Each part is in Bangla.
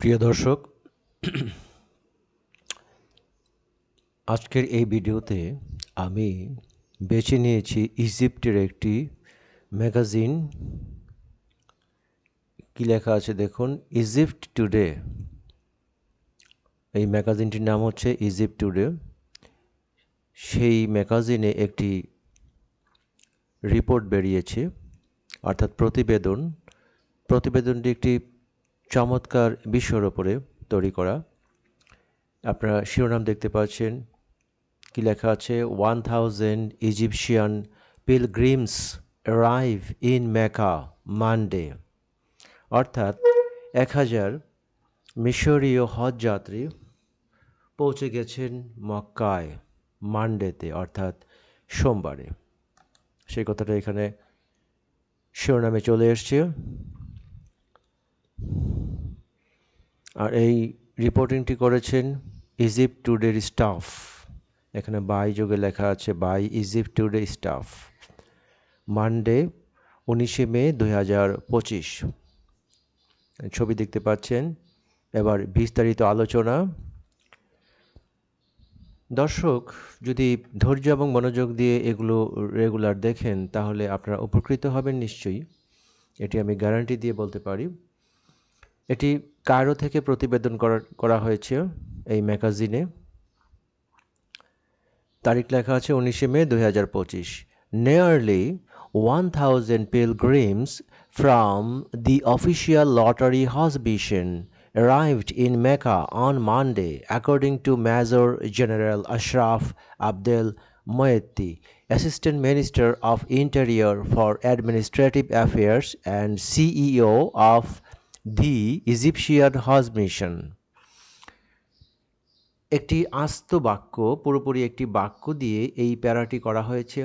প্রিয় দর্শক, আজকের এই ভিডিওতে আমি বেছে নিয়েছি ইজিপ্টের একটি ম্যাগাজিন। কি লেখা আছে দেখুন, ইজিপ্ট টুডে। এই ম্যাগাজিনটির নাম হচ্ছে ইজিপ্ট টুডে। সেই ম্যাগাজিনে একটি রিপোর্ট বেরিয়েছে, অর্থাৎ প্রতিবেদনটি একটি চমৎকার বিষয়ের উপরে তৈরি করা। আপনারা শিরোনাম দেখতে পাচ্ছেন, কি লেখা আছে, 1000 Egyptian pilgrims arrive in Mecca Monday. অর্থাৎ 1000 মিশরীয় হজ যাত্রী পৌঁছে গেছেন মক্কায় মানডেতে, অর্থাৎ সোমবারে। সেই কথাটা এখানে শিরোনামে চলে এসছে। আর এই রিপোর্টিংটি করেছেন ইজিপ্ট টুডের স্টাফ। এখানে বাই যোগে লেখা আছে, by Egypt Today staff, Monday 19 May 2025। ছবি দেখতে পাচ্ছেন। এবার বিস্তারিত আলোচনা। দর্শক, যদি ধৈর্য এবং মনোযোগ দিয়ে এগুলো রেগুলার দেখেন তাহলে আপনারা উপকৃত হবেন নিশ্চয়ই, এটি আমি গ্যারান্টি দিয়ে বলতে পারি। এটি কায়রো থেকে প্রতিবেদন করা হয়েছে এই ম্যাগাজিনে। তারিখ লেখা আছে 19 May 2025। Nearly 1000 pilgrims from the official lottery Hajj mission arrived in Mecca on Monday, according to Major General Ashraf Abdel Moetti, Assistant Minister of Interior for Administrative Affairs and CEO of the Egyptian Hajj mission. একটি আস্ত বাক্য, পুরোপুরি একটি বাক্য দিয়ে এই প্যারাটি করা হয়েছে।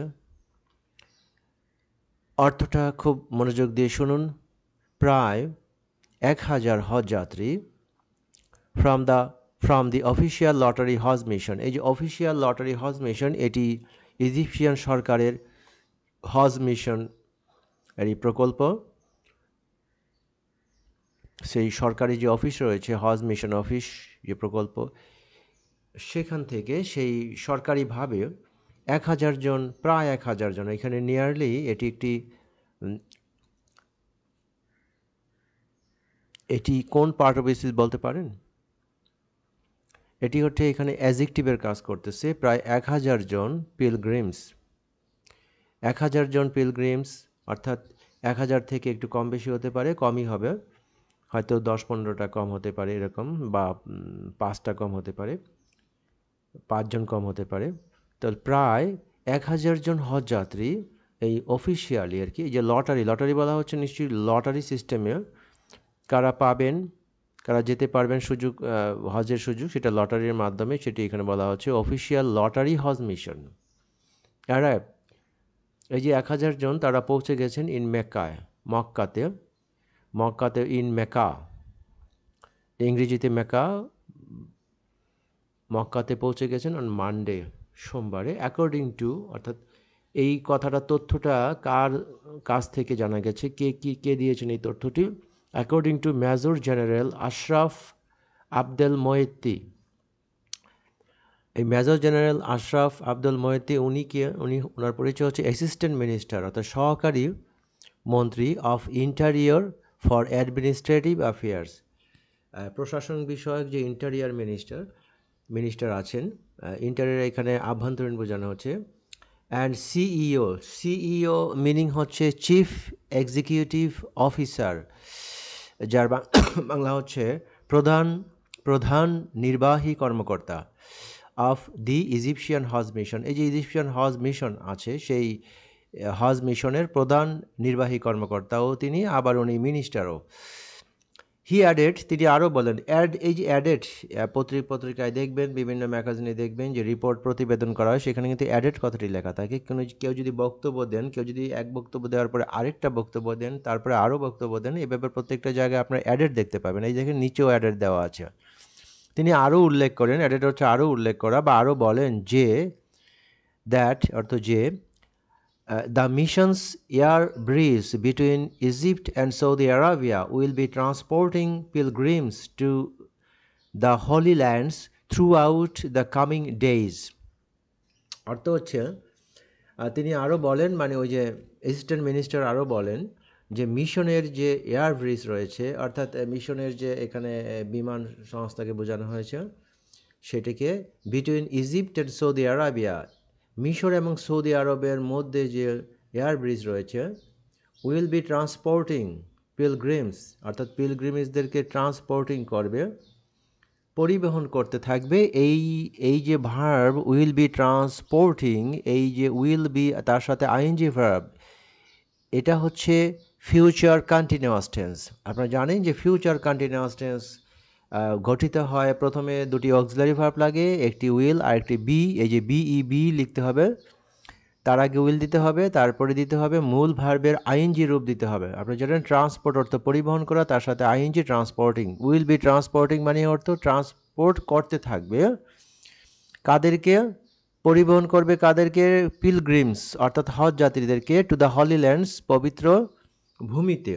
অর্থটা খুব মনোযোগ দিয়ে শুনুন। প্রায় 1000 হজ যাত্রী from the official lottery Hodge mission. এই যে অফিসিয়াল লটারি হজ মিশন, এটি ইজিপশিয়ান সরকারের হজ মিশন এরই প্রকল্প। সেই সরকারি যে অফিস রয়েছে, হজ মিশন অফিস যে প্রকল্প, সেখান থেকে সেই সরকারিভাবে 1000 জন, প্রায় 1000 জন, এখানে নিয়ারলি এটি কোন পার্ট অফ স্পিচ বলতে পারেন? এটি হচ্ছে এখানে অ্যাডজেক্টিভের কাজ করতেছে। প্রায় 1000 জন পিলগ্রিমস, 1000 জন পিলগ্রিমস, অর্থাৎ 1000 থেকে একটু কম বেশি হতে পারে, কমই হবে, হয়তো 10-15টা কম হতে পারে এরকম, বা 5টা কম হতে পারে, 5 জন কম হতে পারে। তো প্রায় 1000 জন হজ যাত্রী এই অফিসিয়ালি আর কি, যে লটারি বলা হচ্ছে নিশ্চয়ই লটারি সিস্টেমে কারা পাবেন, কারা যেতে পারবেন, সুযোগ, হজের সুযোগ, সেটা লটারির মাধ্যমে, সেটি এখানে বলা হচ্ছে অফিসিয়াল লটারি হজ মিশন। অ্যারাইভ, এই যে 1000 জন তারা পৌঁছে গেছেন ইন মেকায়, মক্কাতে ইন মেকা, ইংরেজিতে মেকা, মক্কাতে পৌঁছে গেছেন অন মানডে, সোমবারে, অ্যাকর্ডিং টু, অর্থাৎ এই কথাটা, তথ্যটা কার কাছ থেকে জানা গেছে, কে দিয়েছেন এই তথ্যটি? According to Major General Ashraf Abdel Moetti. এই Major General Ashraf Abdul Moetti, ওনার পরিচয় হচ্ছে অ্যাসিস্ট্যান্ট মিনিস্টার, অর্থাৎ সহকারী মন্ত্রী of interior for administrative affairs, প্রশাসন বিষয়ক যে ইন্টেরিয়র মিনিস্টার আছেন, ইন্টেরিয়র এখানে আভ্যন্তরীণ বোঝানো হচ্ছে। অ্যান্ড সিইও মিনিং হচ্ছে চিফ এক্সিকিউটিভ অফিসার, যার বাংলা হচ্ছে প্রধান নির্বাহী কর্মকর্তা, of the Egyptian Hajj mission. এই যে ইজিপশিয়ান হজ মিশন আছে, সেই হজ মিশনের প্রধান নির্বাহী কর্মকর্তাও তিনি, আবার উনি মিনিস্টারও। তিনি আরও বলেন, এই যে অ্যাডেড, পত্রিকায় দেখবেন, বিভিন্ন ম্যাগাজিনে দেখবেন যে রিপোর্ট প্রতিবেদন করা হয়, সেখানে কিন্তু অ্যাডেড কথাটি লেখা থাকে। কেউ যদি বক্তব্য দেন, কেউ যদি এক বক্তব্য দেওয়ার পরে আরেকটা বক্তব্য দেন, তারপরে আরও বক্তব্য দেন, এভাবে প্রত্যেকটা জায়গায় আপনার অ্যাডেড দেখতে পাবেন। এই দেখেন নিচেও অ্যাডেড দেওয়া আছে। তিনি আরও উল্লেখ করেন, অ্যাডেড হচ্ছে আরও উল্লেখ করা, বা আরও বলেন যে, দ্যাট অর্থ যে, The mission's air bridge between Egypt and Saudi Arabia will be transporting pilgrims to the Holy Lands throughout the coming days. অর্থ হচ্ছে তিনি আরও বলেন, মানে ওই যে অ্যাসিস্ট্যান্ট মিনিস্টার আরও বলেন যে মিশনের যে এয়ার ব্রিজ রয়েছে, অর্থাৎ মিশনের যে এখানে বিমান সংস্থাকে বোঝানো হয়েছে, সেটিকে between Egypt and Saudi Arabia, মিশর এবং সৌদি আরবের মধ্যে যে এয়ার ব্রিজ রয়েছে, উইল বি ট্রান্সপোর্টিং পিলগ্রিমস, অর্থাৎ পিলগ্রিমসদেরকে ট্রান্সপোর্টিং করবে, পরিবহন করতে থাকবে। এই যে ভার্ব উইল বি ট্রান্সপোর্টিং, এই যে উইল বি তার সাথে আইএনজি ভার্ব, এটা হচ্ছে ফিউচার কন্টিনিউয়াস টেন্স। আপনারা জানেন যে ফিউচার কন্টিনিউয়াস টেন্স গঠিত হয়, প্রথমে দুটি অক্সিলারি ভার্ব লাগে, একটি উইল আর একটি বি। এই যে বি লিখতে হবে, তার আগে উইল দিতে হবে, তারপরে দিতে হবে মূল ভার্বের আইএনজি রূপ দিতে হবে। আপনি জানেন ট্রান্সপোর্ট অর্থ পরিবহন করা, তার সাথে ING transporting. Will be transporting মানে অর্থ ট্রান্সপোর্ট করতে থাকবে। কাদেরকে পরিবহন করবে? কাদেরকে? পিলগ্রিমস অর্থাৎ হজ যাত্রীদেরকে, টু দ্য হলি ল্যান্ডস, পবিত্র ভূমিতে।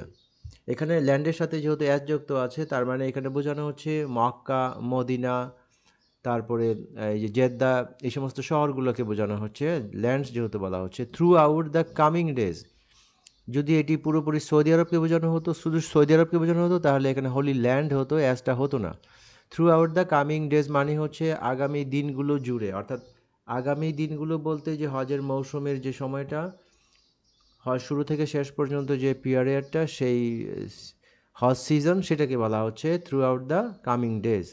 এখানে ল্যান্ডের সাথে যেহেতু অ্যাজ যুক্ত আছে, তার মানে এখানে বোঝানো হচ্ছে মক্কা, মদিনা, তারপরে এই যে জেদ্দা, এই সমস্ত শহরগুলোকে বোঝানো হচ্ছে, ল্যান্ডস যেহেতু বলা হচ্ছে। Through out the coming days, যদি এটি পুরোপুরি সৌদি আরবকে বোঝানো হতো, শুধু সৌদি আরবকে বোঝানো হতো, তাহলে এখানে হোলি ল্যান্ড হতো, অ্যাজটা হতো না। Through out the coming days মানে হচ্ছে আগামী দিনগুলো জুড়ে, অর্থাৎ আগামী দিনগুলো বলতে যে হজের মৌসুমের যে সময়টা, হজ শুরু থেকে শেষ পর্যন্ত যে পিরিয়ডটা, সেই হজ সিজন, সেটাকে বলা হচ্ছে through out the coming days.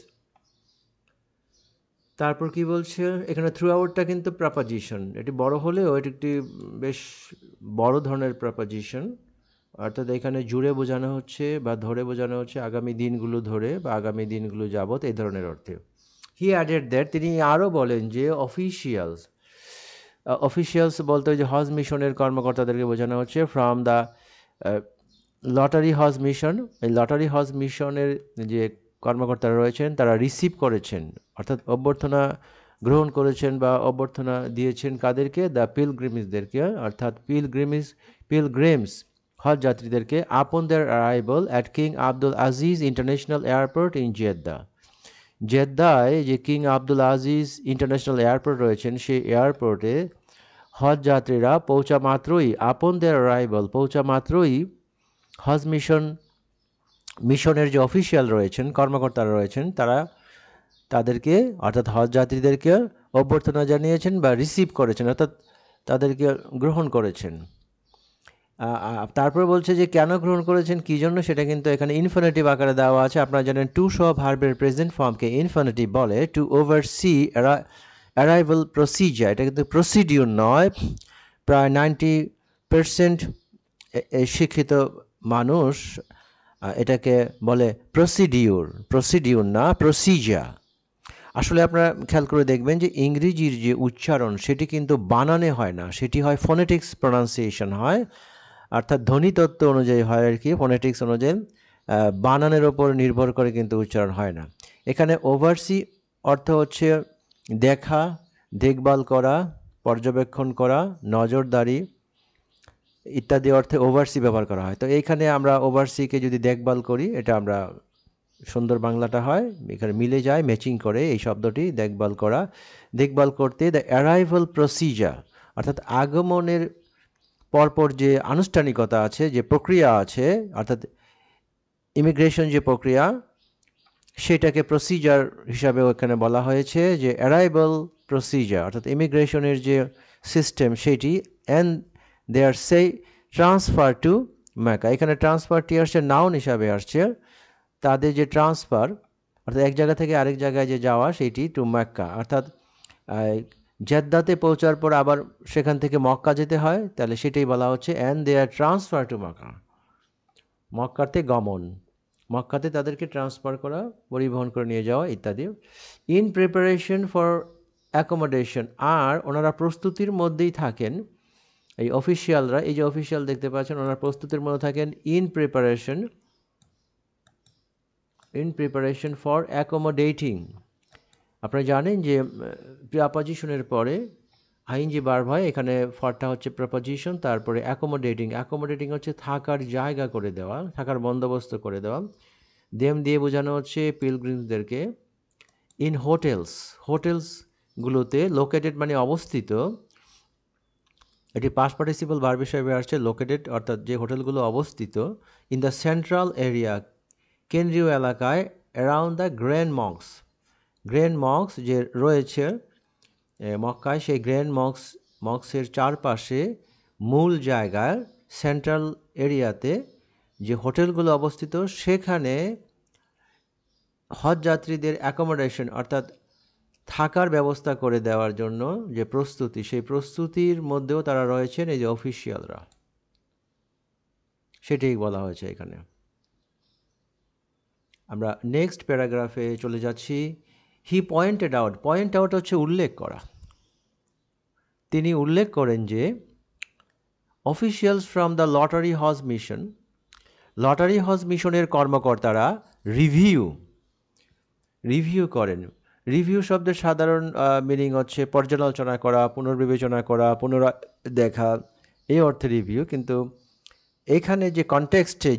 তারপর কি বলছে এখানে? থ্রু আউটটা কিন্তু প্রপোজিশন, এটি বড় হলেও এটি একটি বেশ বড় ধরনের প্রপোজিশন, অর্থাৎ এখানে জুড়ে বোঝানো হচ্ছে বা ধরে বোঝানো হচ্ছে আগামী দিনগুলো ধরে বা আগামী দিনগুলো যাবত, এই ধরনের অর্থে। হি অ্যাডেড দ্যাট, তিনি আরও বলেন যে অফিসিয়ালস বলতে ওই যে হজ মিশনের কর্মকর্তাদেরকে বোঝানো হচ্ছে, from the lottery Hodge mission. এই লটারি হজ মিশনের যে কর্মকর্তারা রয়েছেন, তারা রিসিভ করেছেন, অর্থাৎ অভ্যর্থনা গ্রহণ করেছেন বা অভ্যর্থনা দিয়েছেন কাদেরকে? দ্য পিলগ্রিমসদেরকে, অর্থাৎ পিলগ্রিমস হজ যাত্রীদেরকে, upon their arrival at King Abdul Aziz International Airport in Jeddah. জেদ্দায় যে King Abdul Aziz International Airport রয়েছেন, সেই এয়ারপোর্টে হজ যাত্রীরা পৌঁছা মাত্রই, আপন দেয়ার অ্যারাইভাল, পৌঁছা মাত্রই হজ মিশনের যে অফিসিয়াল রয়েছেন, কর্মকর্তারা রয়েছেন, তারা তাদেরকে অর্থাৎ হজ যাত্রীদেরকে অভ্যর্থনা জানিয়েছেন বা রিসিভ করেছেন, অর্থাৎ তাদেরকে গ্রহণ করেছেন। তারপর বলছে যে কেন গ্রহণ করেছেন, কী জন্য, সেটা কিন্তু এখানে ইনফিনিটিভ আকারে দেওয়া আছে। আপনারা জানেন টু সহ ভার্বের প্রেজেন্ট ফর্মকে ইনফিনিটিভ বলে। টু ওভারসি অ্যারাইভাল প্রসিজার, এটা কিন্তু প্রসিডিউর নয়। প্রায় 90% শিক্ষিত মানুষ এটাকে বলে প্রসিডিউর না প্রসিজার। আসলে আপনারা খেয়াল করে দেখবেন যে ইংরেজির যে উচ্চারণ, সেটি কিন্তু বানানে হয় না, সেটি হয় ফোনেটিক্স প্রনাউন্সিয়েশন হয়, অর্থাৎ ধ্বনিতত্ত্ব অনুযায়ী হয় আর কি, ফোনেটিক্স অনুযায়ী, বানানের ওপর নির্ভর করে কিন্তু উচ্চারণ হয় না। এখানে ওভারসি অর্থ হচ্ছে দেখা, দেখভাল করা, পর্যবেক্ষণ করা, নজরদারি ইত্যাদি অর্থে ওভারসি ব্যবহার করা হয়। তো এইখানে আমরা ওভারসিকে যদি দেখভাল করি, এটা আমরা সুন্দর বাংলাটা হয়, এখানে মিলে যায়, ম্যাচিং করে এই শব্দটি, দেখভাল করা। দেখভাল করতে দ্য অ্যারাইভাল প্রসিজার, অর্থাৎ আগমনের পরপর যে আনুষ্ঠানিকতা আছে, যে প্রক্রিয়া আছে, অর্থাৎ ইমিগ্রেশন যে প্রক্রিয়া, সেটাকে প্রসিজার হিসাবে এখানে বলা হয়েছে, যে অ্যারাইভাল প্রসিজার অর্থাৎ ইমিগ্রেশনের যে সিস্টেম সেটি। অ্যান্ড দে আর সেই ট্রান্সফার টু মেকা, এখানে ট্রান্সফারটি আসছে নাউন হিসাবে আসছে, তাদের যে ট্রান্সফার অর্থাৎ এক জায়গা থেকে আরেক জায়গায় যে যাওয়া, সেটি টু মক্কা, অর্থাৎ জেদ্দাতে পৌঁছার পর আবার সেখান থেকে মক্কা যেতে হয়, তাহলে সেটাই বলা হচ্ছে and they are transfer to Mecca, মক্কাতে গমন, মক্কাতে তাদেরকে ট্রান্সফার করা, পরিবহন করে নিয়ে যাওয়া ইত্যাদি। ইন প্রিপারেশন ফর অ্যাকোমোডেশন, আর ওনারা প্রস্তুতির মধ্যেই থাকেন, এই অফিসিয়ালরা, এই যে অফিসিয়াল দেখতে পাচ্ছেন, ওনারা প্রস্তুতির মধ্যে থাকেন ইন প্রিপারেশন ফর অ্যাকোমোডেটিং। আপনারা জানেন যে প্রিপজিশনের পরে আইএনজি ভার্ব হয়, এখানে ফরটা হচ্ছে প্রিপোজিশন, তারপরে অ্যাকোমোডেটিং, অ্যাকোমোডেটিং হচ্ছে থাকার জায়গা করে দেওয়া, থাকার বন্দোবস্ত করে দেওয়া। দেম দিয়ে বোঝানো হচ্ছে পিলগ্রিমসদেরকে। ইন হোটেলস, হোটেলসগুলোতে, লোকেটেড মানে অবস্থিত, এটি পাস্ট পার্টিসিপল ভার্ব হিসেবে আসছে লোকেটেড, অর্থাৎ যে হোটেলগুলো অবস্থিত। ইন দ্য সেন্ট্রাল এরিয়া, কেন্দ্রীয় এলাকায়। Around the grand Mox, grand Mox যে রয়েছে মক্কায়, সেই গ্র্যান্ড মক্সের চারপাশে, মূল জায়গায়, সেন্ট্রাল এরিয়াতে যে হোটেলগুলো অবস্থিত, সেখানে হজ যাত্রীদের অ্যাকোমোডেশন অর্থাৎ থাকার ব্যবস্থা করে দেওয়ার জন্য যে প্রস্তুতি, সেই প্রস্তুতির মধ্যেও তারা রয়েছেন এই যে অফিসিয়ালরা, সেটাই বলা হয়েছে এখানে। আমরা নেক্সট প্যারাগ্রাফে চলে যাচ্ছি। He pointed out, point out হচ্ছে উল্লেখ করা। তিনি উল্লেখ করেন যে officials from the lottery Hodge mission, lottery হজ মিশনের কর্মকর্তারা রিভিউ করেন। রিভিউ শব্দের সাধারণ মিনিং হচ্ছে পর্যালোচনা করা, পুনর্বিবেচনা করা, পুনরায় দেখা, এই অর্থে রিভিউ। কিন্তু এখানে যে কনটেক্সটে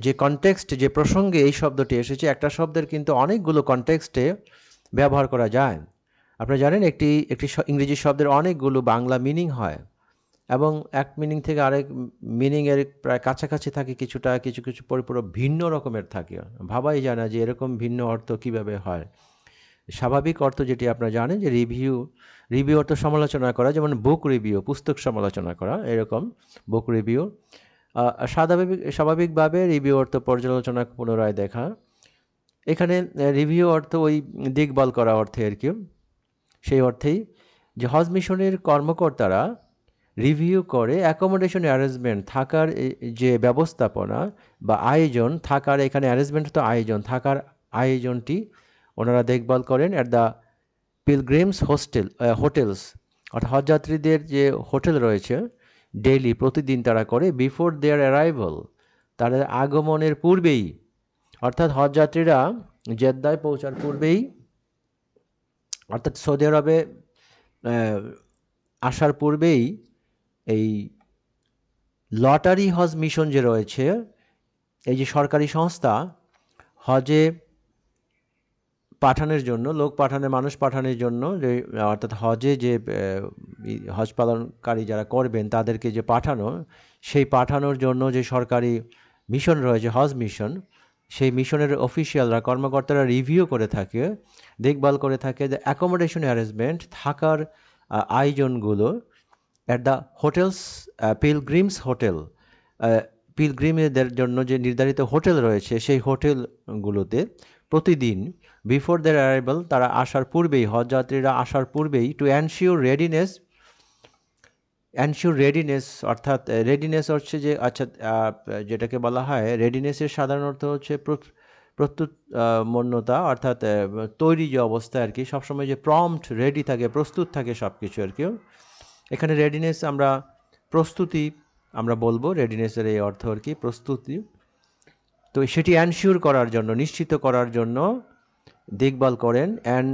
যে প্রসঙ্গে এই শব্দটি এসেছে, একটা শব্দের কিন্তু অনেকগুলো কনটেক্সটে ব্যবহার করা যায়। আপনারা জানেন একটি ইংরেজি শব্দের অনেকগুলো বাংলা মিনিং হয়, এবং এক মিনিং থেকে আরেক মিনিংয়ের প্রায় কাছাকাছি থাকে, কিছুটা কিছু পরিপূরক ভিন্ন রকমের থাকে। ভাবাই যায় না যে এরকম ভিন্ন অর্থ কিভাবে হয়। স্বাভাবিক অর্থ যেটি আপনারা জানেন যে রিভিউ অর্থ সমালোচনা করা, যেমন বুক রিভিউ পুস্তক সমালোচনা করা, এরকম বুক রিভিউ। স্বাভাবিকভাবে রিভিউ অর্থ পর্যালোচনা, পুনরায় দেখা। এখানে রিভিউ অর্থ ওই দেখভাল করা অর্থে আর কি, সেই অর্থেই যে হজ মিশনের কর্মকর্তারা রিভিউ করে অ্যাকোমোডেশন অ্যারেঞ্জমেন্ট, থাকার যে ব্যবস্থাপনা বা আয়োজন, থাকার এখানে অ্যারেঞ্জমেন্ট তো আয়োজন, থাকার আয়োজনটি ওনারা দেখভাল করেন অ্যাট দ্য পিলগ্রিমস হোটেলস, অর্থাৎ হজযাত্রীদের যে হোটেল রয়েছে, ডেইলি প্রতিদিন তারা করে, বিফোর দেয়ার অ্যারাইভাল, তাদের আগমনের পূর্বেই, অর্থাৎ হজযাত্রীরা জেদ্দায় পৌঁছার পূর্বেই, অর্থাৎ সৌদি আরবে আসার পূর্বেই এই লটারি হজ মিশন যে রয়েছে, এই যে সরকারি সংস্থা, হজে পাঠানোর জন্য, মানুষ পাঠানোর জন্য, যে অর্থাৎ হজে যে হজ পালনকারী যারা করবেন তাদেরকে যে পাঠানো, সেই পাঠানোর জন্য যে সরকারি মিশন রয়েছে হজ মিশন, সেই মিশনের অফিসিয়ালরা, কর্মকর্তারা রিভিউ করে থাকে, দেখভাল করে থাকে যে অ্যাকোমোডেশন অ্যারেঞ্জমেন্ট, থাকার আয়োজনগুলো at the hotels, pilgrims hotel, পিলগ্রিমদের জন্য যে নির্ধারিত হোটেল রয়েছে, সেই হোটেলগুলোতে প্রতিদিন, বিফোর দেয়ার অ্যারাইভাল, তারা আসার পূর্বেই, হজযাত্রীরা আসার পূর্বেই, টু এনশিওর রেডিনেস, অর্থাৎ রেডিনেস হচ্ছে যে, আচ্ছা, যেটাকে বলা হয় রেডিনেসের সাধারণ অর্থ হচ্ছে প্রস্তুত মন্যতা, অর্থাৎ তৈরি যে অবস্থা আর কি, সবসময় যে প্রম্পট রেডি থাকে, প্রস্তুত থাকে সব কিছু আর কি। এখানে রেডিনেস আমরা প্রস্তুতি আমরা বলবো, রেডিনেসের এই অর্থ আর কি প্রস্তুতি। তো সেটি এনশিওর করার জন্য, নিশ্চিত করার জন্য দেখভাল করেন। অ্যান্ড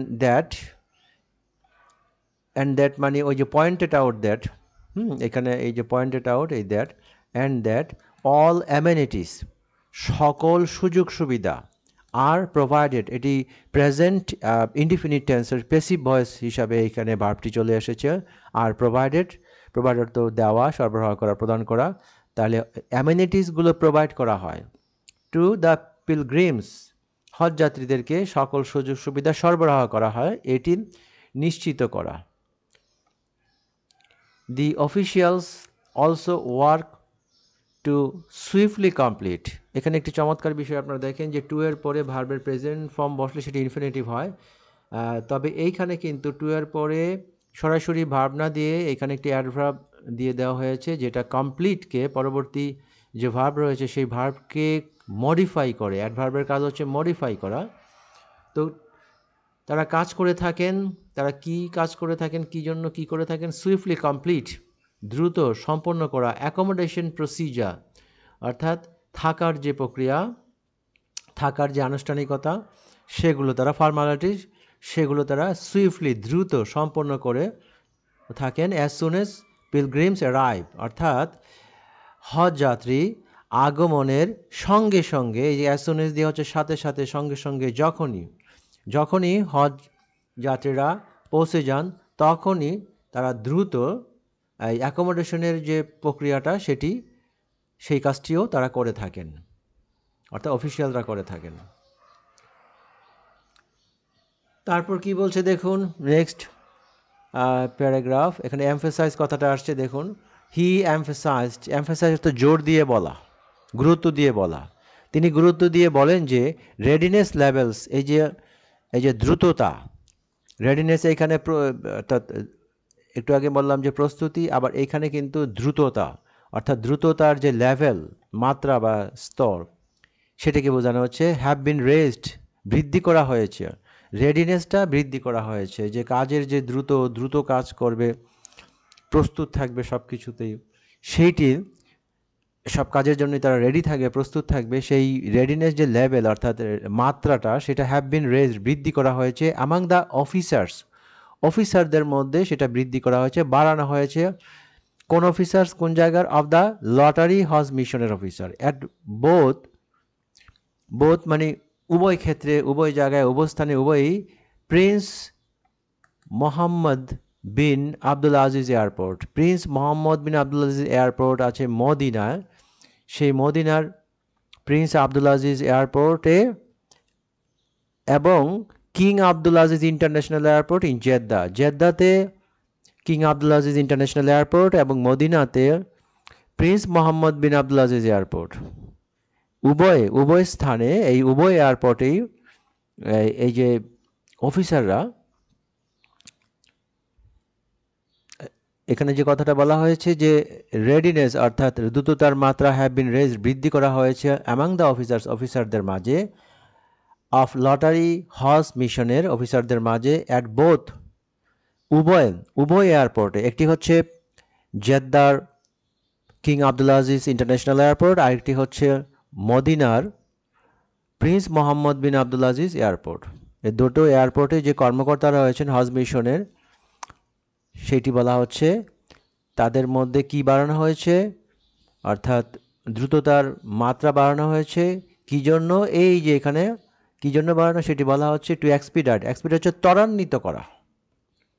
দ্যাট মানে ওই যে পয়েন্টেড আউট দ্যাট, এখানে এই যে পয়েন্টেড আউট এই that, and that all amenities, সকল সুযোগ সুবিধা, আর প্রোভাইডেড, এটি প্রেজেন্ট ইনডিফিনিট টেন্সের প্যাসিভ ভয়েস হিসাবে এখানে ভার্বটি চলে এসেছে। আর প্রোভাইডেড তো দেওয়া, সরবরাহ করা, প্রদান করা, তাহলে অ্যামেনিটিসগুলো প্রোভাইড করা হয় টু দ্য পিলগ্রিমস, হজ যাত্রীদেরকে সকল সুযোগ সুবিধা সরবরাহ করা হয়, এটি নিশ্চিত করা। The officials also work to swiftly complete, এখানে একটি চমৎকার বিষয় আপনারা দেখেন যে টু এর পরে ভার্বের প্রেজেন্ট ফর্ম বসলে সেটি ইনফিনিটিভ হয়, তবে এইখানে কিন্তু টু এর পরে সরাসরি ভার্ব না দিয়ে এখানে একটি অ্যাডভার্ব দিয়ে দেওয়া হয়েছে, যেটা কমপ্লিটকে, পরবর্তী যে ভার্ব রয়েছে সেই ভার্বকে মডিফাই করে। অ্যাডভার্বের কাজ হচ্ছে মডিফাই করা। তো তারা কাজ করে থাকেন, তারা কি কাজ করে থাকেন, কি জন্য কি করে থাকেন? সুইফটলি কমপ্লিট, দ্রুত সম্পন্ন করা। অ্যাকোমোডেশন প্রসিজার, অর্থাৎ থাকার যে প্রক্রিয়া, থাকার যে আনুষ্ঠানিকতা, সেগুলো তারা, ফর্মালিটিস, সেগুলো তারা সুইফটলি, দ্রুত সম্পন্ন করে থাকেন as soon as pilgrims arrive, অর্থাৎ হজ যাত্রী আগমনের সঙ্গে সঙ্গে, এই যে অ্যাজ সুন এজ দিয়ে হচ্ছে সাথে সাথে, সঙ্গে সঙ্গে, যখনই হজ যাত্রীরা পৌঁছে যান তখনই তারা দ্রুত এই অ্যাকোমোডেশনের যে প্রক্রিয়াটা সেই কাজটিও তারা করে থাকেন, অর্থাৎ অফিসিয়ালরা করে থাকেন। তারপর কি বলছে দেখুন নেক্সট প্যারাগ্রাফ, এখানে এমফেসাইজ কথাটা আসছে দেখুন। হি এমফেসাইজ তো জোর দিয়ে বলা, গুরুত্ব দিয়ে বলা। তিনি গুরুত্ব দিয়ে বলেন যে রেডিনেস লেভেলস, এই যে দ্রুততা, রেডিনেস এখানে অর্থাৎ একটু আগে বললাম যে প্রস্তুতি, আবার এইখানে কিন্তু দ্রুততা, অর্থাৎ দ্রুততার যে লেভেল, মাত্রা বা স্তর, সেটাকে বোঝানো হচ্ছে হ্যাভ বিন রেজড, বৃদ্ধি করা হয়েছে, রেডিনেসটা বৃদ্ধি করা হয়েছে, যে কাজের যে দ্রুত কাজ করবে, প্রস্তুত থাকবে সব কিছুতেই, সেইটি সব কাজের জন্য তারা রেডি থাকবে, প্রস্তুত থাকবে, সেই রেডিনেস যে লেভেল অর্থাৎ মাত্রাটা, সেটা হ্যাভ বিন রেজড, বৃদ্ধি করা হয়েছে অ্যামাং দ্য অফিসারদের মধ্যে সেটা বৃদ্ধি করা হয়েছে, বাড়ানো হয়েছে। কোন অফিসার্স, কোন জায়গার? অফ দ্য লটারি হজ মিশনের অফিসার, অ্যাট বোথ মানে উভয় ক্ষেত্রে, উভয় জায়গায়, অবস্থানে, উভয়ই Prince Mohammad bin Abdul Aziz Airport, Prince Mohammad bin Abdul Aziz Airport আছে মদিনায়, সেই মদিনার প্রিন্স আব্দুল আজিজ এয়ারপোর্টে, এবং King Abdul Aziz International Airport in জেদ্দাতে King Abdul Aziz International Airport, এবং মদিনাতে Prince Mohammad bin Abdul Aziz Airport. উভয় স্থানে, এই উভয় এয়ারপোর্টেই এই যে অফিসাররা, এখানে যে কথাটা বলা হয়েছে যে রেডিনেস অর্থাৎ দ্রুততার মাত্রা হ্যাভ বিন রেজ, বৃদ্ধি করা হয়েছে অ্যামাং দ্য অফিসারদের মাঝে, অফ লটারি হজ মিশনের অফিসারদের মাঝে, অ্যাট বোথ উভয় এয়ারপোর্টে, একটি হচ্ছে জেদ্দার King Abdul Aziz International Airport, আরেকটি হচ্ছে মদিনার Prince Mohammad bin Abdul Aziz Airport. এই দুটো এয়ারপোর্টে যে কর্মকর্তারা রয়েছেন হজ মিশনের, সেটি বলা হচ্ছে তাদের মধ্যে কি বাড়ানো হয়েছে, অর্থাৎ দ্রুততার মাত্রা বাড়ানো হয়েছে। কি জন্য? এই যে এখানে কি জন্য বাড়ানো সেটি বলা হচ্ছে টু এক্সপিডাইট হচ্ছে ত্বরান্বিত করা,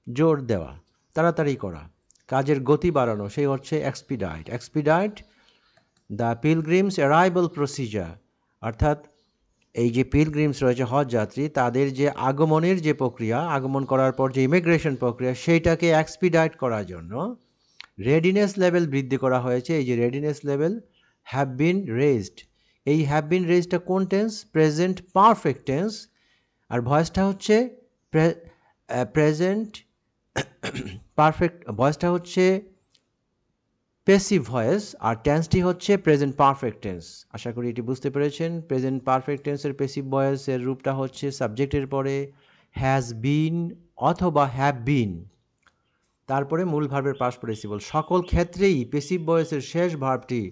জোর দেওয়া, তাড়াতাড়ি করা, কাজের গতি বাড়ানো, সেই হচ্ছে expedite the Pilgrim's arrival procedure, অর্থাৎ এই যে পিলগ্রিমস রয়েছে হজ যাত্রী, তাদের যে আগমনের যে প্রক্রিয়া, আগমন করার পর যে ইমিগ্রেশন প্রক্রিয়া, সেইটাকে এক্সপিডাইট করার জন্য রেডিনেস লেভেল বৃদ্ধি করা হয়েছে। এই যে readiness level have been raised, এই হ্যাভ বিন রেজডটা কোন টেন্স? প্রেজেন্ট পারফেক্ট টেন্স, আর ভয়েসটা হচ্ছে প্রেজেন্ট পারফেক্ট, ভয়েসটা হচ্ছে প্যাসিভ ভয়েস, আর টেন্সটি হচ্ছে প্রেজেন্ট পারফেক্ট টেন্স। আশা করি এটি বুঝতে পেরেছেন। প্রেজেন্ট পারফেক্ট টেন্সের প্যাসিভ ভয়েসের রূপটা হচ্ছে সাবজেক্টের পরে হ্যাজ বিন অথবা হ্যাভ বিন, তারপরে মূল ভার্বের পাস্ট পার্টিসিপল। সকল ক্ষেত্রেই প্যাসিভ ভয়েসের শেষ ভার্বটি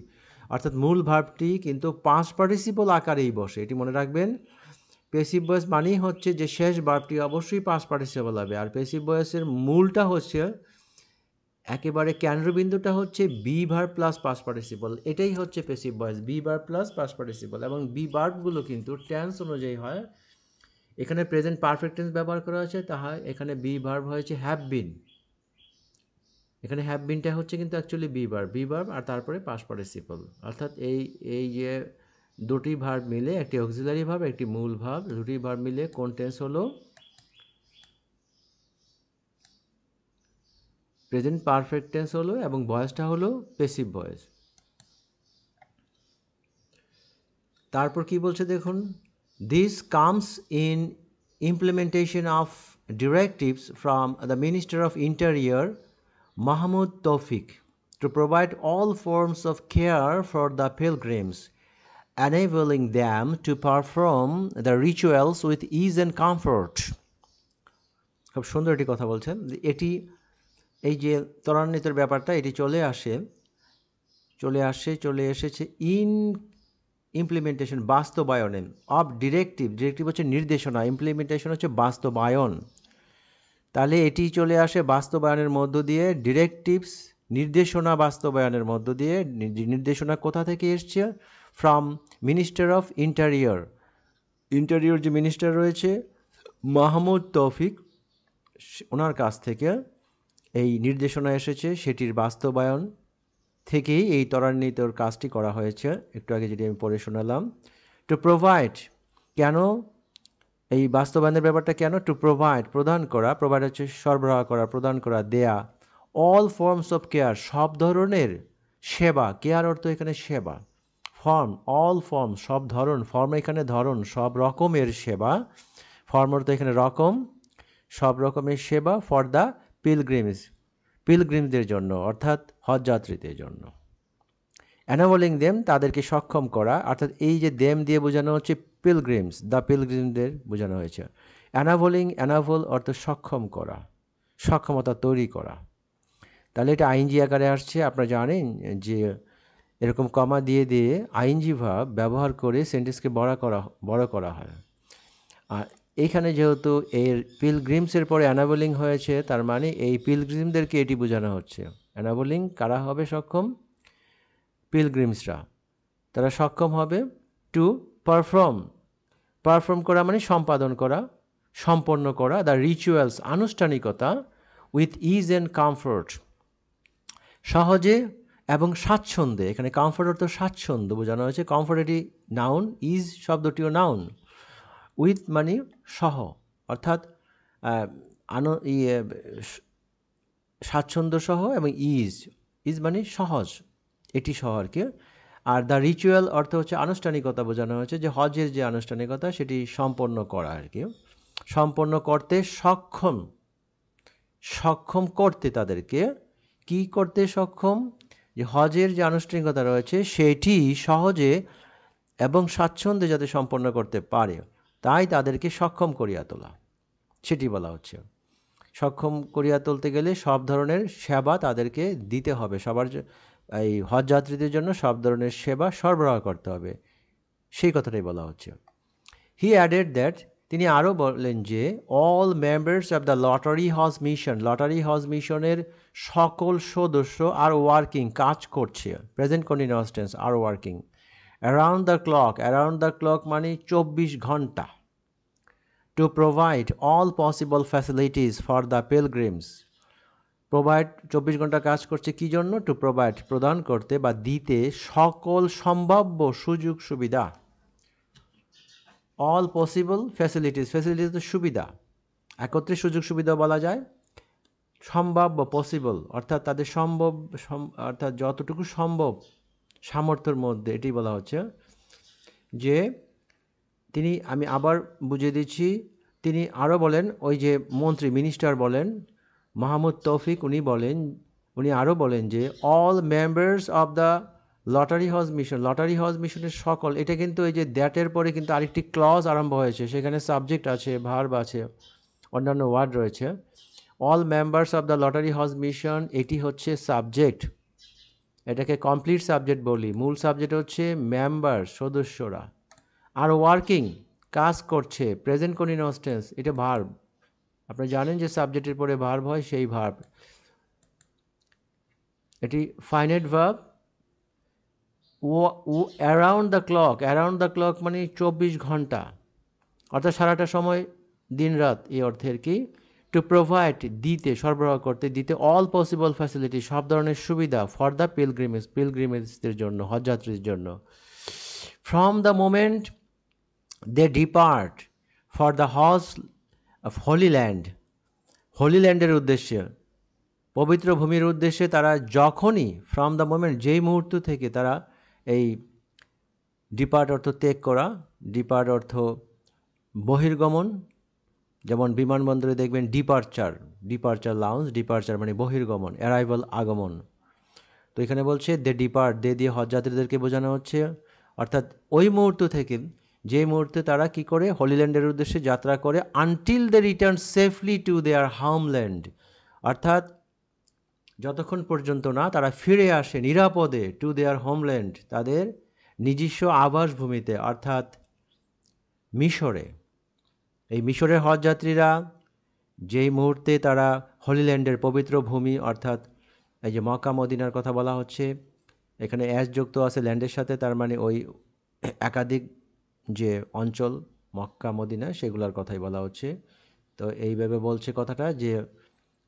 অর্থাৎ মূল ভার্বটি কিন্তু পাস্ট পার্টিসিপল আকারেই বসে, এটি মনে রাখবেন। প্যাসিভ ভয়েস মানেই হচ্ছে যে শেষ ভার্বটি অবশ্যই পাস্ট পার্টিসিপল হবে, আর প্যাসিভ ভয়েসের মূলটা হচ্ছে একেবারে কেন্দ্রবিন্দুটা হচ্ছে be verb plus past participle, এটাই হচ্ছে passive voice, be verb plus past participle. এবং বি ভার্বগুলো কিন্তু টেন্স অনুযায়ী হয়। এখানে প্রেজেন্ট পারফেক্ট টেন্স ব্যবহার করা হয়েছে, তাহা এখানে বি ভার্ব হয়েছে হ্যাভ বিন, এখানে হ্যাভ বিনটা হচ্ছে কিন্তু অ্যাকচুয়ালি বি ভার্ব আর তারপরে পাস্ট পার্টিসিপল, অর্থাৎ এই যে দুটি ভার্ব মিলে, একটি অক্সিলারি ভার্ব, একটি মূল ভার্ব, দুটি ভার্ব মিলে কোন টেন্স হলো? প্রেজেন্ট পারফেক্ট টেন্স হলো, এবং ভয়েসটা হলো প্যাসিভ ভয়েস। তারপর কি বলছে দেখুন, this comes in implementation of directives from the minister of interior Mahmoud Tawfiq to provide all forms of care for the pilgrims, enabling them to perform the rituals with ease and comfort. খুব সুন্দর একটি কথা বলছেন। এটি এই যে ত্বরান্বিতের ব্যাপারটা, এটি চলে এসেছে ইন ইমপ্লিমেন্টেশন, বাস্তবায়নে, অফ ডিরেক্টিভ হচ্ছে নির্দেশনা, ইমপ্লিমেন্টেশন হচ্ছে বাস্তবায়ন, তাহলে এটি চলে আসে বাস্তবায়নের মধ্য দিয়ে, ডিরেক্টিভস নির্দেশনা বাস্তবায়নের মধ্য দিয়ে। নির্দেশনা কোথা থেকে এসছে? From minister of interior. Interior যে মিনিস্টার রয়েছে মাহমুদ তৌফিক, ওনার কাছ থেকে এই নির্দেশনা এসেছে, সেটির বাস্তবায়ন থেকেই এই ত্বরান্বিত কাজটি করা হয়েছে। একটু আগে যেটি আমি পড়ে শোনালাম। টু প্রোভাইড, কেন এই বাস্তবায়নের ব্যাপারটা কেন? টু প্রোভাইড, প্রদান করা, প্রোভাইড হচ্ছে সরবরাহ করা, প্রদান করা, দেয়া, অল ফর্মস অফ কেয়ার, সব ধরনের সেবা, কেয়ার অর্থ এখানে সেবা, ফর্ম, অল ফর্ম, সব ধরন, ফর্ম এখানে ধরন, সব রকমের সেবা, ফর্ম অর্থ এখানে রকম, সব রকমের সেবা, ফর দ্য পিলগ্রিমস, পিলগ্রিমদের জন্য, অর্থাৎ হজযাত্রীদের জন্য। অ্যানাবলিং দেম, তাদেরকে সক্ষম করা, অর্থাৎ এই যে দেম দিয়ে বোঝানো হচ্ছে পিলগ্রিমস, দ্য পিলগ্রিমদের বোঝানো হয়েছে। অ্যানাবলিং, অ্যানাবল অর্থ সক্ষম করা, সক্ষমতা তৈরি করা। তাহলে এটা আইনজি আকারে আসছে। আপনারা জানেন যে এরকম কমা দিয়ে দিয়ে আইনজি ভাব ব্যবহার করে সেন্টেন্সকে বড় করা হয়। আর এইখানে যেহেতু এর পিলগ্রিমসের পরে অ্যানাবলিং হয়েছে, তার মানে এই পিলগ্রিমদেরকে এটি বোঝানো হচ্ছে। অ্যানাবলিং কারা হবে সক্ষম? পিলগ্রিমসরা, তারা সক্ষম হবে টু পারফর্ম, পারফর্ম করা মানে সম্পাদন করা, সম্পন্ন করা, দ্য রিচুয়ালস, আনুষ্ঠানিকতা, উইথ ইজ অ্যান্ড কমফোর্ট, সহজে এবং স্বাচ্ছন্দ্যে। এখানে কমফোর্ট অর্থ স্বাচ্ছন্দ্য বোঝানো হয়েছে। কমফোর্ট এটি নাউন, ইজ শব্দটিও নাউন। উইথ মানে সহ, অর্থাৎ স্বাচ্ছন্দ্য সহ, এবং ইজ, ইজ মানে সহজ, এটি সহ আর কি। আর দ্য রিচুয়াল অর্থ হচ্ছে আনুষ্ঠানিকতা বোঝানো হয়েছে, যে হজের যে আনুষ্ঠানিকতা সেটি সম্পন্ন করা আর কি, সম্পন্ন করতে সক্ষম, সক্ষম করতে, তাদেরকে কি করতে সক্ষম? যে হজের যে আনুষ্ঠানিকতা রয়েছে সেটি সহজে এবং স্বাচ্ছন্দ্যে যাতে সম্পন্ন করতে পারে, তাই তাদেরকে সক্ষম করিয়া তোলা, সেটি বলা হচ্ছে। সক্ষম করিয়া তুলতে গেলে সব ধরনের সেবা তাদেরকে দিতে হবে, সবার এই হজযাত্রীদের জন্য সব ধরনের সেবা সরবরাহ করতে হবে, সেই কথাটাই বলা হচ্ছে। হি অ্যাডেড দ্যাট, তিনি আরও বললেন যে all members of the lottery Hodge mission, lottery হজ মিশনের সকল সদস্য আর ওয়ার্কিং, কাজ করছে, present continuous tense, are working, around the clock, around the clock মানে 24 ঘন্টা, to provide all possible facilities for the pilgrims, provide 24 ঘন্টা কাজ করছে কি জন্য? টু প্রোভাইড, প্রদান করতে বা দিতে সকল সম্ভাব্য সুযোগ সুবিধা, অল পসিবল ফ্যাসিলিটিস, ফ্যাসিলিটিস তো সুবিধা, একত্রে সুযোগ সুবিধা বলা যায়। সম্ভাব্য, পসিবল অর্থাৎ তাদের সম্ভব, অর্থাৎ যতটুকু সম্ভব সামর্থ্যের মধ্যে, এটি বলা হচ্ছে। যে তিনি, আমি আবার বুঝিয়ে দিচ্ছি, তিনি আরও বলেন, ওই যে মন্ত্রী, মিনিস্টার বলেন মাহমুদ তৌফিক, উনি বলেন, উনি আরও বলেন যে all members of the lottery Hodge mission, lottery হজ মিশনের সকল, এটা কিন্তু এই যে দ্যাটের পরে কিন্তু আরেকটি ক্লজ আরম্ভ হয়েছে, সেখানে সাবজেক্ট আছে, ভার্ব আছে, অন্যান্য ওয়ার্ড রয়েছে। All members of the lottery Hodge mission, এটি হচ্ছে সাবজেক্ট, এটাকে কমপ্লিট সাবজেক্ট বলি। মূল সাবজেক্ট হচ্ছে মেম্বার, সদস্যরা, আর ওয়ার্কিং, কাজ করছে, প্রেজেন্ট কন্টিনিউয়াস টেন্স, এটা ভার্ব। আপনারা জানেন যে সাবজেক্টের পরে ভার্ব হয়, সেই ভার্ব, এটি ফাইনাইট ভার্ব। ও around the clock, around the clock মানে 24 ঘন্টা, অর্থাৎ সারাটা সময়, দিন রাত, এই অর্থের কি। টু প্রোভাইড, দিতে, সরবরাহ করতে, দিতে অল পসিবল ফ্যাসিলিটি, সব ধরনের সুবিধা, ফর দ্য পিলগ্রিমেজ, পিলগ্রিমেজদের জন্য, হজযাত্রীর জন্য। From the moment they depart for the Hajj of holy land, holy ল্যান্ডের উদ্দেশ্যে, পবিত্র ভূমির উদ্দেশ্যে তারা যখনই, ফ্রম দ্য মোমেন্ট, যেই মুহূর্ত থেকে তারা এই ডিপার্ট অর্থ ত্যাগ করা, ডিপার্ট অর্থ বহির্গমন, যেমন বিমানবন্দরে দেখবেন ডিপারচার, ডিপারচার লাউঞ্জ, ডিপারচার মানে বহির্গমন, অ্যারাইভাল আগমন। তো এখানে বলছে দে ডিপার্ট, দে দিয়ে হজযাত্রীদেরকে বোঝানো হচ্ছে, অর্থাৎ ওই মুহূর্ত থেকে, যে মুহূর্তে তারা কি করে হোলিল্যান্ডের উদ্দেশ্যে যাত্রা করে, until they return safely to their homeland, অর্থাৎ যতক্ষণ পর্যন্ত না তারা ফিরে আসে নিরাপদে, টু দেয়ার হোমল্যান্ড, তাদের নিজস্ব আবাসভূমিতে, অর্থাৎ মিশরে। এই মিশরের হজযাত্রীরা যেই মুহূর্তে তারা হোলি ল্যান্ডের পবিত্র ভূমি অর্থাৎ এই যে মক্কা মদিনার কথা বলা হচ্ছে, এখানে অ্যাস যুক্ত আছে ল্যান্ডের সাথে, তার মানে ওই একাধিক যে অঞ্চল মক্কা মদিনা সেগুলোর কথাই বলা হচ্ছে। তো এইভাবে বলছে কথাটা যে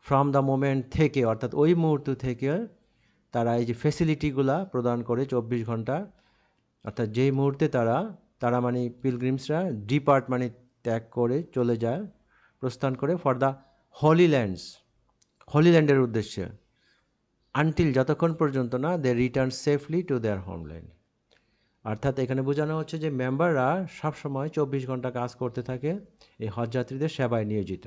ফ্রম দ্য মোমেন্ট থেকে অর্থাৎ ওই মুহূর্ত থেকে তারা এই যে ফেসিলিটিগুলা প্রদান করে 24 ঘন্টা, অর্থাৎ যেই মুহূর্তে তারা মানে পিলগ্রিমসরা ডিপার্ট মানে ত্যাগ করে চলে যায়, প্রস্থান করে for the holy lands, holy ল্যান্ডের উদ্দেশ্যে, আনটিল যতক্ষণ পর্যন্ত না they return safely to their homeland. অর্থাৎ এখানে বোঝানো হচ্ছে যে মেম্বাররা সবসময় 24 ঘন্টা কাজ করতে থাকে এই হজযাত্রীদের সেবায় নিয়োজিত।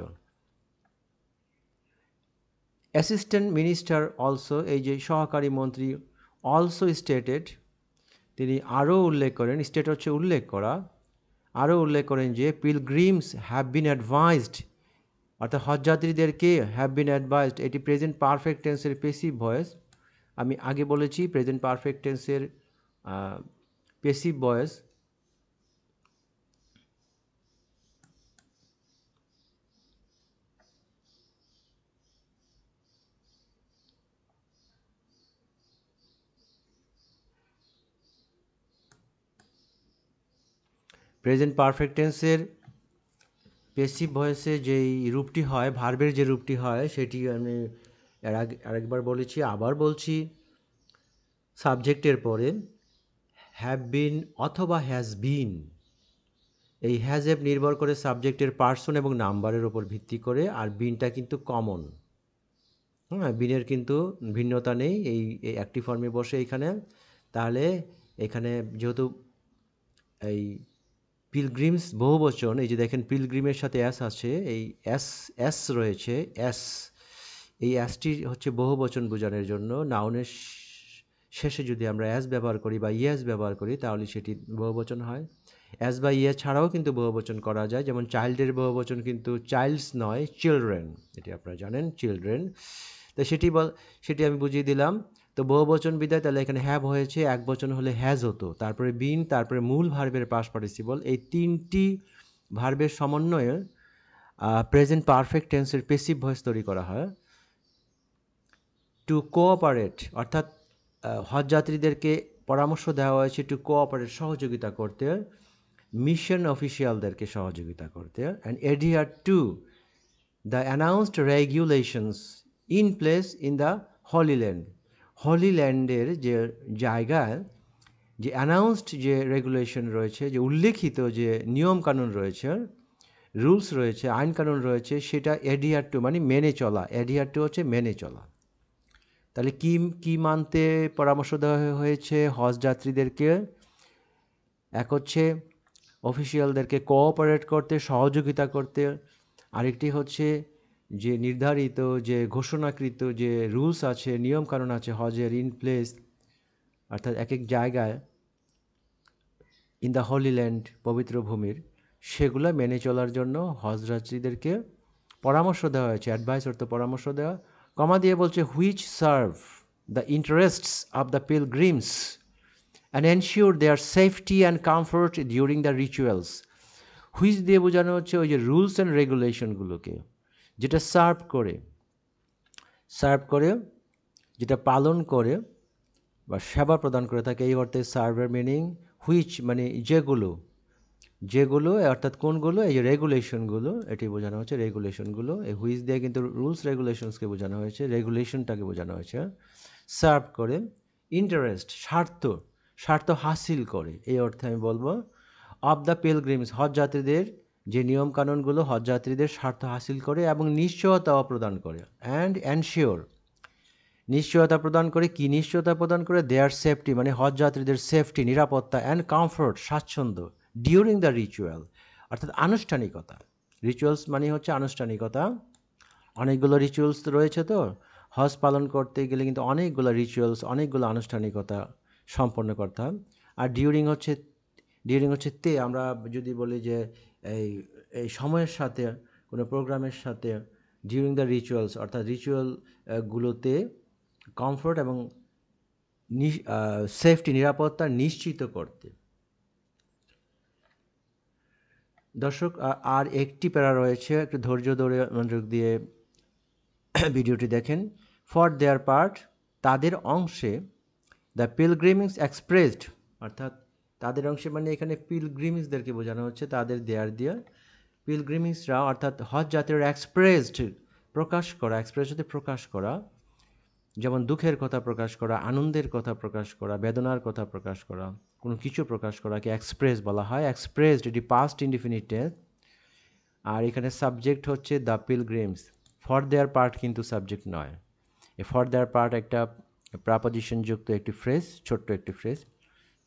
অ্যাসিস্ট্যান্ট মিনিস্টার অলসো, এই যে সহকারী মন্ত্রী, অলসো স্টেটেড, তিনি আরও উল্লেখ করেন, স্টেট হচ্ছে উল্লেখ করা, আরও উল্লেখ করেন যে পিলগ্রিমস হ্যাভ বিন অ্যাডভাইজড, অর্থাৎ হজযাত্রীদেরকে হ্যাভ বিন অ্যাডভাইজড, এটি প্রেজেন্ট পারফেক্ট টেন্সের পেসিভ ভয়েস। আমি আগে বলেছি প্রেজেন্ট পারফেক্ট টেন্সের পেসিভ ভয়েস প্রেজেন্ট পারফেক্ট টেন্সের পেসিভ ভয়েসে যেই রূপটি হয়, ভার্বের যে রূপটি হয়, সেটি আমি আরেকবার বলেছি, আবার বলছি, সাবজেক্টের পরে হ্যাভ বিন অথবা হ্যাজ বিন, এই হ্যাজ হ্যাভ নির্ভর করে সাবজেক্টের পার্সন এবং নাম্বারের ওপর ভিত্তি করে, আর বিনটা কিন্তু কমন। হ্যাঁ, বিনের কিন্তু ভিন্নতা নেই, এই অ্যাক্টিভ ফর্মে বসে এখানে। তাহলে এখানে যেহেতু এই পিলগ্রিমস বহুবচন, এই যে দেখেন পিলগ্রিমের সাথে অ্যাস আছে, এই এস রয়েছে, এস, এই অ্যাসটি হচ্ছে বহুবচন বোঝানোর জন্য। নাউনের শেষে যদি আমরা অ্যাস ব্যবহার করি বা ইয়েস ব্যবহার করি তাহলে সেটি বহুবচন হয়। অ্যাস বা ইয়েস ছাড়াও কিন্তু বহুবচন করা যায়, যেমন চাইল্ডের বহুবচন কিন্তু চাইল্ডস নয়, চিলড্রেন, এটি আপনারা জানেন, চিলড্রেন। তো সেটি আমি বুঝিয়ে দিলাম। তো বহুবচন বিদায়, তাহলে এখানে হ্যাভ হয়েছে, একবচন হলে হ্যাজ হতো, তারপরে বিন, তারপরে মূল ভার্বের পাস্ট পার্টিসিপল, এই তিনটি ভার্বের সমন্বয়ে প্রেজেন্ট পারফেক্ট টেন্সের পেসিভ ভয়েস তৈরি করা হয়। টু কোঅপারেট, অর্থাৎ হজযাত্রীদেরকে পরামর্শ দেওয়া হয়েছে টু কোঅপারেট, সহযোগিতা করতে, মিশন অফিসিয়ালদেরকে সহযোগিতা করতে, and adhere to the announced regulations in place in the holy land, holy ল্যান্ডের যে জায়গায় যে অ্যানাউন্সড যে রেগুলেশন রয়েছে, যে উল্লেখিত যে নিয়মকানুন রয়েছে, রুলস রয়েছে, আইন কানুন রয়েছে, সেটা এডিয়ার টু মানে মেনে চলা, এডিয়ার টু হচ্ছে মেনে চলা। তাহলে কি মানতে পরামর্শ দেওয়া হয়েছে হজযাত্রীদেরকে? এক হচ্ছে অফিসিয়ালদেরকে কোঅপারেট করতে, সহযোগিতা করতে, আরেকটি হচ্ছে যে নির্ধারিত যে ঘোষণাকৃত যে রুলস আছে, নিয়মকানুন আছে হজের ইন প্লেস, অর্থাৎ এক এক জায়গায় ইন দ্য হোলি ল্যান্ড, পবিত্র ভূমির, সেগুলো মেনে চলার জন্য হজযাত্রীদেরকে পরামর্শ দেওয়া হয়েছে। অ্যাডভাইস অর্থ পরামর্শ দেওয়া, কমা দিয়ে বলছে which serve the interests of the pilgrims and ensure their safety and comfort during the rituals. Which দিয়ে বোঝানো হচ্ছে ওই যে রুলস অ্যান্ড রেগুলেশনগুলোকে, যেটা সার্ভ করে, যেটা পালন করে বা সেবা প্রদান করে থাকে, এই অর্থে সার্ভের মিনিং। হুইচ মানে যেগুলো অর্থাৎ কোনগুলো, এই যে রেগুলেশনগুলো, এটি বোঝানো হচ্ছে রেগুলেশনগুলো। এই হুইচ দিয়ে কিন্তু রুলস রেগুলেশনসকে বোঝানো হয়েছে, রেগুলেশনটাকে বোঝানো হয়েছে। সার্ভ করে, ইন্টারেস্ট স্বার্থ হাসিল করে, এই অর্থে আমি বলবো অফ দ্য পিলগ্রিমস, হজযাত্রীদের যে নিয়মকানুনগুলো হজযাত্রীদের স্বার্থ হাসিল করে এবং নিশ্চয়তাও প্রদান করে। অ্যান্ড এনশিওর, নিশ্চয়তা প্রদান করে, কি নিশ্চয়তা প্রদান করে? দেয়ার সেফটি মানে হজযাত্রীদের সেফটি, নিরাপত্তা, অ্যান্ড কমফোর্ট স্বাচ্ছন্দ্য, ডিউরিং দ্য রিচুয়াল অর্থাৎ আনুষ্ঠানিকতা। রিচুয়ালস মানে হচ্ছে আনুষ্ঠানিকতা, অনেকগুলো রিচুয়ালস রয়েছে, তো হজ পালন করতে গেলে কিন্তু অনেকগুলো রিচুয়ালস, অনেকগুলো আনুষ্ঠানিকতা সম্পন্ন করতে হয়। আর ডিউরিং হচ্ছে আমরা যদি বলি যে এই এই সময়ের সাথে, কোনো প্রোগ্রামের সাথে, ডিউরিং দ্য রিচুয়ালস অর্থাৎ রিচুয়ালগুলোতে কমফোর্ট এবং সেফটি, নিরাপত্তা নিশ্চিত করতে। দর্শক আর একটি প্যারা রয়েছে, একটু ধৈর্য ধরে মনোযোগ দিয়ে ভিডিওটি দেখেন। ফর দেয়ার পার্ট, তাদের অংশে, দ্য পিলগ্রিমস এক্সপ্রেসড, অর্থাৎ তাদের অংশে মানে এখানে পিলগ্রিমসদেরকে বোঝানো হচ্ছে, তাদের দেয়ার দিয়ে পিলগ্রিমসরা অর্থাৎ হজ যাত্রীরা এক্সপ্রেসড, প্রকাশ করা, এক্সপ্রেস হতে প্রকাশ করা, যেমন দুঃখের কথা প্রকাশ করা, আনন্দের কথা প্রকাশ করা, বেদনার কথা প্রকাশ করা, কোনো কিছু প্রকাশ করাকে এক্সপ্রেস বলা হয়। এক্সপ্রেসড এটি পাস্ট ইনডিফিনিট টেন্স, আর এখানে সাবজেক্ট হচ্ছে the pilgrims. For their part কিন্তু সাবজেক্ট নয়। এ ফর দেয়ার পার্ট একটা প্রাপোজিশন যুক্ত একটি ফ্রেজ, ছোট্ট একটি ফ্রেজ।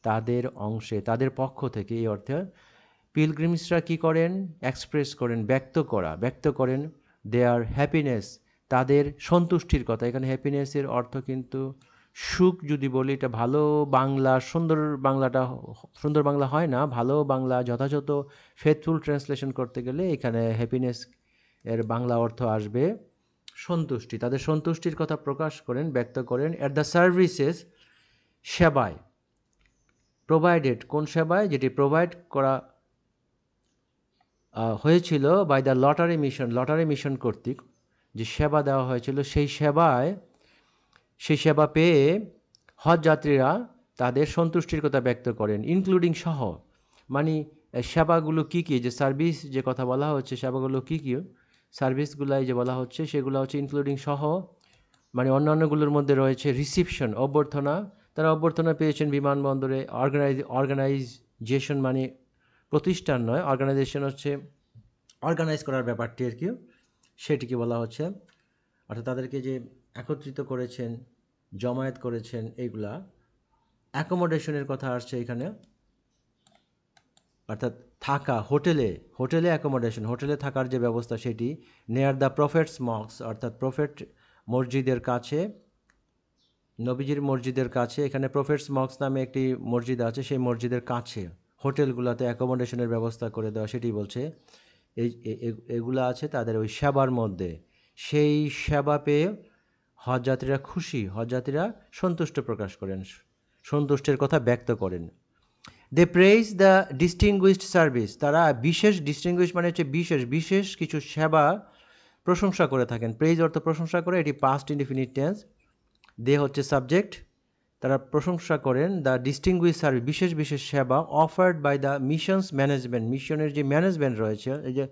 তাদের অংশে, তাদের পক্ষ থেকে, এই অর্থে পিলগ্রিমসরা কী করেন? এক্সপ্রেস করেন, ব্যক্ত করেন দেয়ার হ্যাপিনেস, তাদের সন্তুষ্টির কথা। এখানে হ্যাপিনেসের অর্থ কিন্তু সুখ, যদি বলি এটা ভালো বাংলা, সুন্দর বাংলা হয় না, ভালো বাংলা যথাযথ ফেথফুল ট্রান্সলেশন করতে গেলে এখানে হ্যাপিনেস এর বাংলা অর্থ আসবে সন্তুষ্টি। তাদের সন্তুষ্টির কথা প্রকাশ করেন, ব্যক্ত করেন। অ্যাট দ্য সার্ভিসেস, সেবায়, প্রোভাইডেড, কোন সেবায়? যেটি প্রোভাইড করা হয়েছিল বাই দ্য লটারি মিশন কর্তৃক, যে সেবা দেওয়া হয়েছিল, সেই সেবা পেয়ে হজ যাত্রীরা তাদের সন্তুষ্টির কথা ব্যক্ত করেন, ইনক্লুডিং সহ। মানে সেবাগুলো কী কী, যে সার্ভিস যে কথা বলা হচ্ছে, সেবাগুলো কী কী, সার্ভিসগুলাই যে বলা হচ্ছে সেগুলো হচ্ছে ইনক্লুডিং সহ। মানে অন্যান্যগুলোর মধ্যে রয়েছে রিসিপশন, অভ্যর্থনা, তারা অভ্যর্থনা পেয়েছেন বিমানবন্দরে। অর্গানাইজেশন মানে প্রতিষ্ঠান নয়, অর্গানাইজেশন হচ্ছে অর্গানাইজ করার ব্যাপারটি আর কি, সেটিকে বলা হচ্ছে। অর্থাৎ তাদেরকে যে একত্রিত করেছেন, জমায়েত করেছেন, এইগুলা। অ্যাকোমোডেশনের কথা আসছে এখানে, অর্থাৎ থাকা, হোটেলে অ্যাকোমোডেশন, হোটেলে থাকার যে ব্যবস্থা সেটি। নেয়ার দ্য প্রফেটস মস্ক, অর্থাৎ প্রফেট মসজিদের কাছে, নবীজির মসজিদের কাছে। এখানে প্রফেটস মস্ক নামে একটি মসজিদ আছে, সেই মসজিদের কাছে হোটেলগুলোতে অ্যাকোমোডেশনের ব্যবস্থা করে দেওয়া, সেটি বলছে। এগুলো আছে তাদের ওই সেবার মধ্যে। সেই সেবা পেয়ে হজযাত্রীরা খুশি, হজযাত্রীরা সন্তুষ্ট প্রকাশ করেন, সন্তুষ্টের কথা ব্যক্ত করেন। দে প্রেইজ দ্য ডিস্টিংগুইশড সার্ভিস, তারা ডিস্টিংগুইশ মানে হচ্ছে বিশেষ কিছু সেবা প্রশংসা করে থাকেন। প্রেইজ অর্থ প্রশংসা করে, এটি পাস্ট ইনডিফিনিট টেন্স। দে হচ্ছে সাবজেক্ট, তারা প্রশংসা করেন দ্য ডিস্টিংগুইশ সার্ভিস, বিশেষ সেবা offered by the missions management, মিশনের যে ম্যানেজমেন্ট রয়েছে, এই যে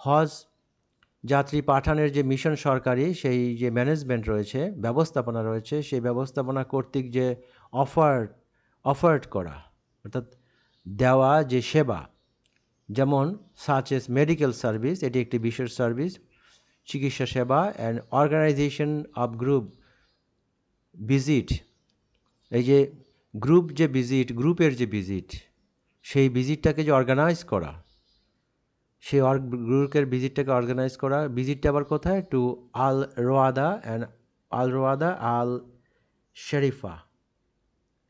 হজ যাত্রী পাঠানোর যে মিশন সরকারি, সেই যে ম্যানেজমেন্ট রয়েছে, ব্যবস্থাপনা রয়েছে, সেই ব্যবস্থাপনা কর্তৃক যে অফার্ড করা, অর্থাৎ দেওয়া যে সেবা, যেমন সাচ এস মেডিকেল সার্ভিস, এটি একটি বিশেষ সার্ভিস, চিকিৎসা সেবা। And organisation of group visit, এই যে গ্রুপের যে ভিজিট, সেই ভিজিটটাকে যে অর্গানাইজ করা, সেই গ্রুপের ভিজিটটাকে অর্গানাইজ করা। ভিজিটটা আবার কোথায়? টু আল রোয়াদা আল শরীফা,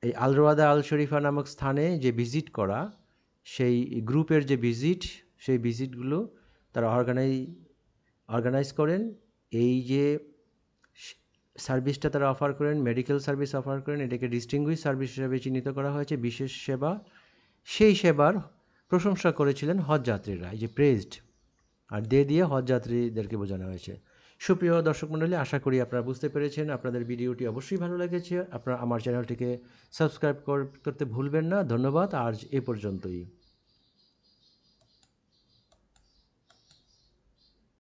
এই আল রোয়াদা আল শরীফা নামক স্থানে যে ভিজিট করা, সেই গ্রুপের যে ভিজিট, সেই ভিজিটগুলো তারা অর্গানাইজ করেন। এই যে সার্ভিসটা তারা অফার করেন, মেডিকেল সার্ভিস অফার করেন, এটাকে ডিস্টিংগুইশ সার্ভিস হিসেবে চিহ্নিত করা হয়েছে, বিশেষ সেবা। সেই সেবার প্রশংসা করেছিলেন হজযাত্রীরা, এই যে প্রেজড, আর দিয়ে হজযাত্রীদেরকে বোঝানো হয়েছে। সুপ্রিয় দর্শক মণ্ডলী, আশা করি আপনারা বুঝতে পেরেছেন। আপনাদের ভিডিওটি অবশ্যই ভালো লেগেছে। আপনারা আমার চ্যানেলটিকে সাবস্ক্রাইব করতে ভুলবেন না। ধন্যবাদ, আজ এ পর্যন্তই।